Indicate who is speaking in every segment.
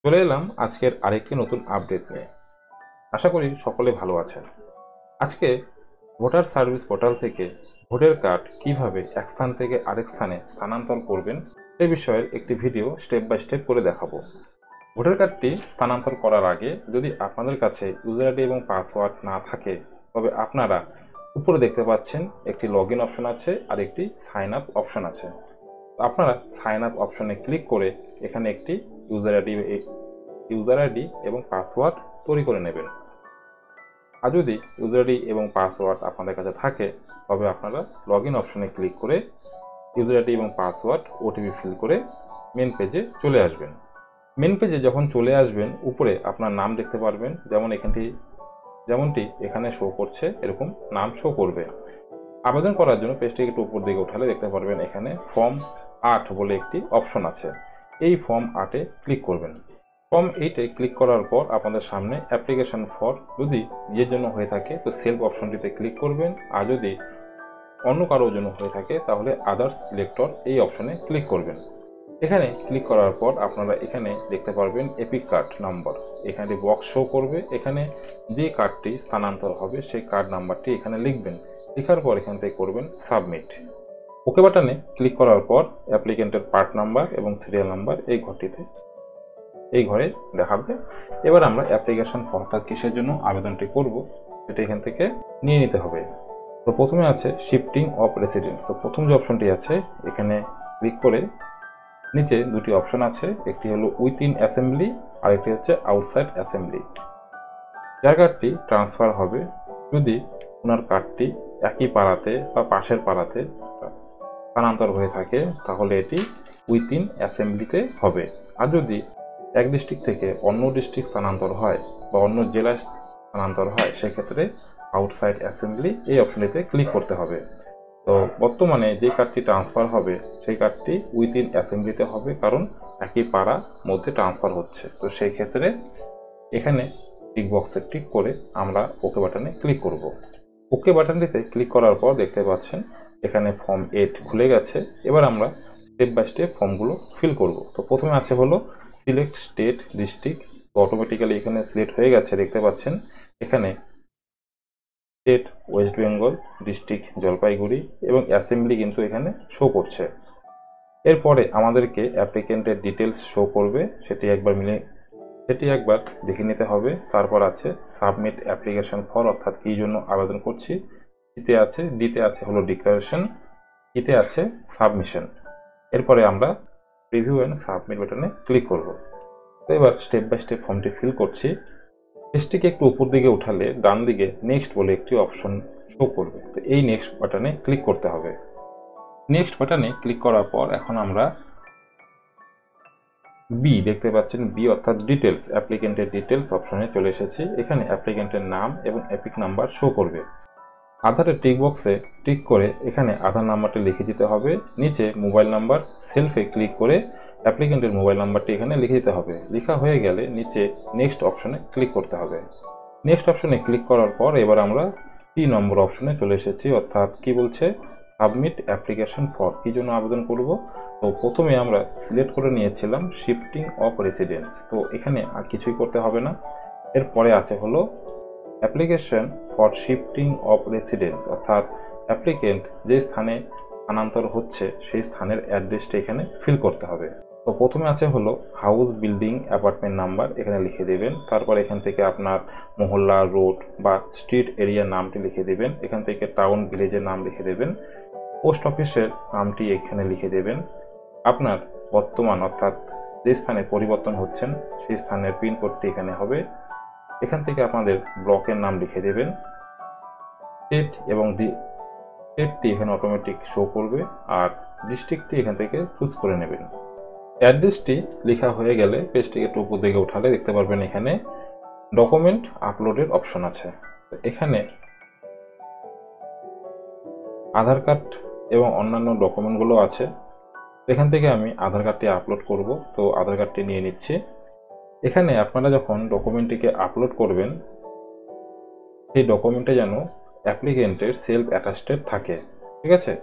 Speaker 1: চলে এলাম আজকের আরেকটি নতুন আপডেট নিয়ে। আশা করি সকলে ভালো আছেন। আজকে ভোটার সার্ভিস পোর্টাল থেকে ভোটার কার্ড কিভাবে এক স্থান থেকে আরেক স্থানে স্থানান্তর করবেন সে বিষয়ের একটি ভিডিও স্টেপ বাই স্টেপ করে দেখাবো। ভোটার কার্ডটি স্থানান্তর করার আগে যদি আপনাদের কাছে ইউজার আইডি এবং পাসওয়ার্ড না থাকে, তবে আপনারা উপরে দেখতে পাচ্ছেন একটি লগ ইন অপশন আছে আর একটি সাইন আপ অপশন আছে। আপনারা সাইন আপ অপশনে ক্লিক করে এখানে একটি ইউজার আইডি এবং পাসওয়ার্ড তৈরি করে নেবেন। আর যদি ইউজার আইডি এবং পাসওয়ার্ড আপনাদের কাছে থাকে, তবে আপনারা লগ ইন অপশনে ক্লিক করে ইউজার আইডি এবং পাসওয়ার্ড ওটিপি ফিল করে মেন পেজে চলে আসবেন। মেন পেজে যখন চলে আসবেন, উপরে আপনার নাম দেখতে পারবেন, যেমনটি এখানে শো করছে এরকম নাম শো করবে। আবেদন করার জন্য পেজটিকে একটু উপর দিকে উঠালে দেখতে পারবেন এখানে ফর্ম 8 বলে একটি অপশন আছে। এই ফর্ম 8-এ ক্লিক করবেন। ফর্ম 8-এ ক্লিক করার পর আপনাদের সামনে অ্যাপ্লিকেশন ফর যদি নিজের জন্য হয়ে থাকে তো সেলফ অপশনটিতে ক্লিক করবেন, আর যদি অন্য কারোর জন্য হয়ে থাকে তাহলে আদার্স সিলেক্টর এই অপশনে ক্লিক করবেন। এখানে ক্লিক করার পর আপনারা এখানে দেখতে পারবেন এপিক কার্ড নাম্বার, এখানে বক্স শো করবে। এখানে যে কার্ডটি স্থানান্তর হবে সেই কার্ড নাম্বারটি এখানে লিখবেন। লেখার পর এখান থেকে করবেন সাবমিট। ওকে বাটনে ক্লিক করার পর অ্যাপ্লিকেন্টের পার্ট নাম্বার এবং সিরিয়াল নাম্বার এই ঘরে দেখাবে। এবার আমরা অ্যাপ্লিকেশন ফর্মটা কিসের জন্য আবেদনটি করব সেটা এখান থেকে নিয়ে নিতে হবে। তো প্রথমে আছে শিফটিং অফ রেসিডেন্স। তো প্রথম যে অপশনটি আছে এখানে ক্লিক করে নিচে দুটি অপশন আছে, একটি হলো উইথইন অ্যাসেম্বলি আর একটি হচ্ছে আউটসাইড অ্যাসেম্বলি। যার কার্ডটি ট্রান্সফার হবে, যদি ওনার কার্ডটি একই পাড়াতে বা পাশের পাড়াতে স্থানান্তর হয়ে থাকে তাহলে এটি উইথইন অ্যাসেম্বলিতে হবে। আর যদি এক ডিস্ট্রিক্ট থেকে অন্য ডিস্ট্রিক্ট স্থানান্তর হয় বা অন্য জেলায় স্থানান্তর হয়, সেক্ষেত্রে আউটসাইড অ্যাসেম্বলি এই অপশনটিতে ক্লিক করতে হবে। তো বর্তমানে যে কার্ডটি ট্রান্সফার হবে সেই কার্ডটি উইথইন অ্যাসেম্বলিতে হবে, কারণ একই পাড়ার মধ্যে ট্রান্সফার হচ্ছে। তো সেই ক্ষেত্রে এখানে টিক বক্সে টিক করে আমরা ওকে বাটনে ক্লিক করব। ওকে বাটনটিতে ক্লিক করার পর দেখতে পাচ্ছেন এখানে ফর্ম 8 খুলে গেছে। এবার আমরা স্টেপ বাই স্টেপ ফর্মগুলো ফিল করব। তো প্রথমে আছে হলো সিলেক্ট স্টেট ডিস্ট্রিক্ট। তো অটোমেটিক্যালি এখানে সিলেক্ট হয়ে গেছে, দেখতে পাচ্ছেন এখানে state West Bengal, district Jalpaiguri এবং অ্যাসেম্বলি কিন্তু এখানে শো করছে। এরপরে আমাদেরকে অ্যাপ্লিকেন্টের ডিটেলস শো করবে, সেটি একবার দেখে নিতে হবে। তারপর আছে সাবমিট অ্যাপ্লিকেশন ফর, অর্থাৎ কী জন্য আবেদন করছি। ডিতে আছে হলো ডিক্লারেশন, ইতে আছে সাবমিশন। এরপরে আমরা প্রিভিউ অ্যান্ড সাবমিট বাটনে ক্লিক করব। তো এবার স্টেপ বাই স্টেপ ফর্মটি ফিল করছি। পেজটিকে একটু উপর দিকে উঠালে ডান দিকে নেক্সট বলে একটি অপশন শো করবে। তো এই নেক্সট বাটনে ক্লিক করতে হবে। নেক্সট বাটনে ক্লিক করার পর এখন আমরা বি দেখতে পাচ্ছেন, বি অর্থাৎ ডিটেলস, অ্যাপ্লিকেন্টের ডিটেলস অপশনে চলে এসেছি। এখানে অ্যাপ্লিকেন্টের নাম এবং এপিক নাম্বার শো করবে। আধারের টিক বক্সে টিক করে এখানে আধার নাম্বারটি লিখে দিতে হবে। নিচে মোবাইল নাম্বার, সেলফে ক্লিক করে অ্যাপ্লিকেন্টের মোবাইল নাম্বারটি এখানে লিখে দিতে হবে। লেখা হয়ে গেলে নিচে নেক্সট অপশনে ক্লিক করতে হবে। নেক্সট অপশনে ক্লিক করার পর এবার আমরা সি নম্বর অপশনে চলে এসেছি, অর্থাৎ কি বলছে সাবমিট অ্যাপ্লিকেশন ফর, কি জন্য আবেদন করব। তো প্রথমে আমরা সিলেক্ট করে নিয়েছিলাম শিফটিং অফ রেসিডেন্স, তো এখানে আর কিছুই করতে হবে না। এরপরে আছে হলো application for shifting of residence, অর্থাৎ অ্যাপ্লিকেন্ট যে স্থানে স্থানান্তর হচ্ছে সেই স্থানের অ্যাড্রেসটা এখানে ফিল করতে হবে। তো প্রথমে আছে হলো হাউস, বিল্ডিং, অ্যাপার্টমেন্ট নাম্বার এখানে লিখে দেবেন। তারপর এখান থেকে আপনার মহল্লা, রোড বা স্ট্রিট এরিয়ার নামটি লিখে দেবেন। এখান থেকে টাউন, ভিলেজের নাম লিখে দেবেন। পোস্ট অফিসের নামটি এখানে লিখে দেবেন। আপনার বর্তমান অর্থাৎ যে স্থানে পরিবর্তন হচ্ছেন সেই স্থানের পিনকোডটি এখানে হবে। এখান থেকে আপনাদের ব্লকের নাম লিখে দেবেন। স্টেটটি এখানে অটোমেটিক শো করবে, আর ডিস্ট্রিক্টটি এখান থেকে চুজ করে নেবেন। অ্যাড্রেসটি লেখা হয়ে গেলে পেজটিকে একটু উপর দিকে উঠালে দেখতে পারবেন এখানে ডকুমেন্ট আপলোডের অপশন আছে। এখানে আধার কার্ড এবং অন্যান্য ডকুমেন্টগুলো আছে। এখান থেকে আমি আধার কার্ডটি আপলোড করব, তো আধার কার্ডটি নিয়ে নিচ্ছি। এখানে আপনারা যখন ডকুমেন্টটিকে আপলোড করবেন সেই ডকুমেন্টে যেন অ্যাপ্লিকেন্টের সেলফ অ্যাটাস্টেড থাকে, ঠিক আছে।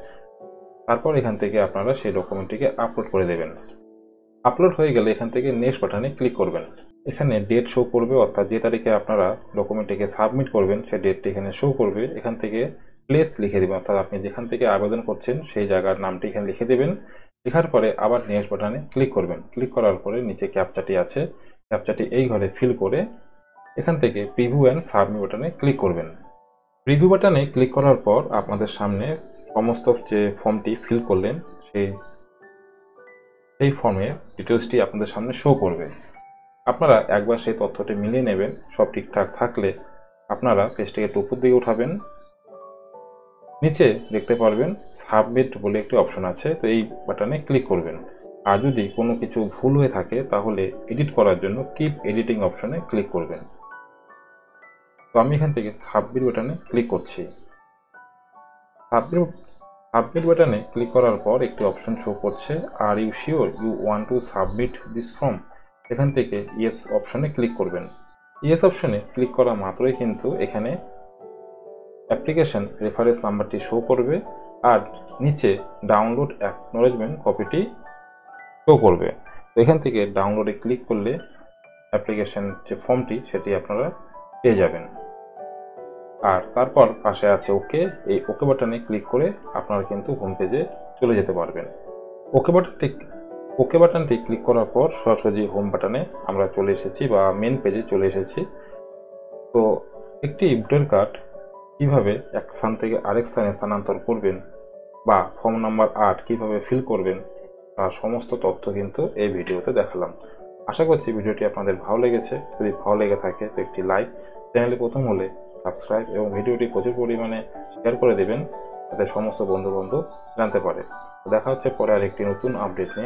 Speaker 1: তারপর এখান থেকে আপনারা সেই ডকুমেন্টটিকে আপলোড করে দেবেন। আপলোড হয়ে গেলে এখান থেকে নেক্সট বাটনে ক্লিক করবেন। এখানে ডেট শো করবে, অর্থাৎ যে তারিখে আপনারা ডকুমেন্টটিকে সাবমিট করবেন সেই ডেটটি এখানে শো করবে। এখান থেকে প্লেস লিখে দেবেন, অর্থাৎ আপনি যেখান থেকে আবেদন করছেন সেই জায়গার নামটি এখানে লিখে দেবেন। লেখার পরে আবার নেক্সট বাটনে ক্লিক করবেন। ক্লিক করার পরে নিচে ক্যাপচাটি আছে, ক্যাপচাটি এই ঘরে ফিল করে এখান থেকে প্রিভিউ অ্যান্ড সাবমিট বাটনে ক্লিক করবেন। প্রিভিউ বাটনে ক্লিক করার পর আপনাদের সামনে সমস্ত যে ফর্মটি ফিল করলেন সেই ফর্মের ডিটেলসটি আপনাদের সামনে শো করবে। আপনারা একবার সেই তথ্যটি মিলিয়ে নেবেন। সব ঠিকঠাক থাকলে আপনারা পেজটিকে একটু উপর দিকে উঠাবেন। নিচে দেখতে পারবেন সাবমিট বলে একটি অপশন আছে, তো এই বাটনে ক্লিক করবেন। আর যদি কোনো কিছু ভুল হয়ে থাকে তাহলে এডিট করার জন্য কিপ এডিটিং অপশনে ক্লিক করবেন। তো আমি এখান থেকে সাবমিট বাটনে ক্লিক করছি। সাবমিট বাটনে ক্লিক করার পর একটি অপশন শো করছে, are you sure you want to submit this form. এখান থেকে ইয়েস অপশনে ক্লিক করবেন। ইয়েস অপশনে ক্লিক করা মাত্রই কিন্তু এখানে অ্যাপ্লিকেশন রেফারেন্স নাম্বারটি শো করবে, আর নিচে ডাউনলোড অ্যাকনোলেজমেন্ট কপিটি শো করবে। তো এখান থেকে ডাউনলোডে ক্লিক করলে অ্যাপ্লিকেশন যে ফর্মটি সেটি আপনারা পেয়ে যাবেন। আর তারপর পাশে আছে ওকে, এই ওকে বাটনে ক্লিক করে আপনারা কিন্তু হোম পেজে চলে যেতে পারবেন। ওকে বাটনটি ক্লিক করার পর সরাসরি হোম বাটনে আমরা চলে এসেছি বা মেন পেজে চলে এসেছি। তো একটি ভোটার কার্ড কিভাবে এক স্থান থেকে আরেক স্থানে স্থানান্তর করবেন বা ফর্ম নাম্বার 8 কিভাবে ফিল করবেন তার সমস্ত তথ্য কিন্তু এই ভিডিওতে দেখালাম। আশা করছি ভিডিওটি আপনাদের ভালো লেগেছে। যদি ভালো লেগে থাকে তো একটি লাইক, চ্যানেলে প্রথম হলে সাবস্ক্রাইব এবং ভিডিওটি প্রচুর পরিমাণে শেয়ার করে দেবেন যাতে সমস্ত বন্ধু বান্ধব জানতে পারে। দেখা হচ্ছে পরে আরেকটি নতুন আপডেট নিয়ে।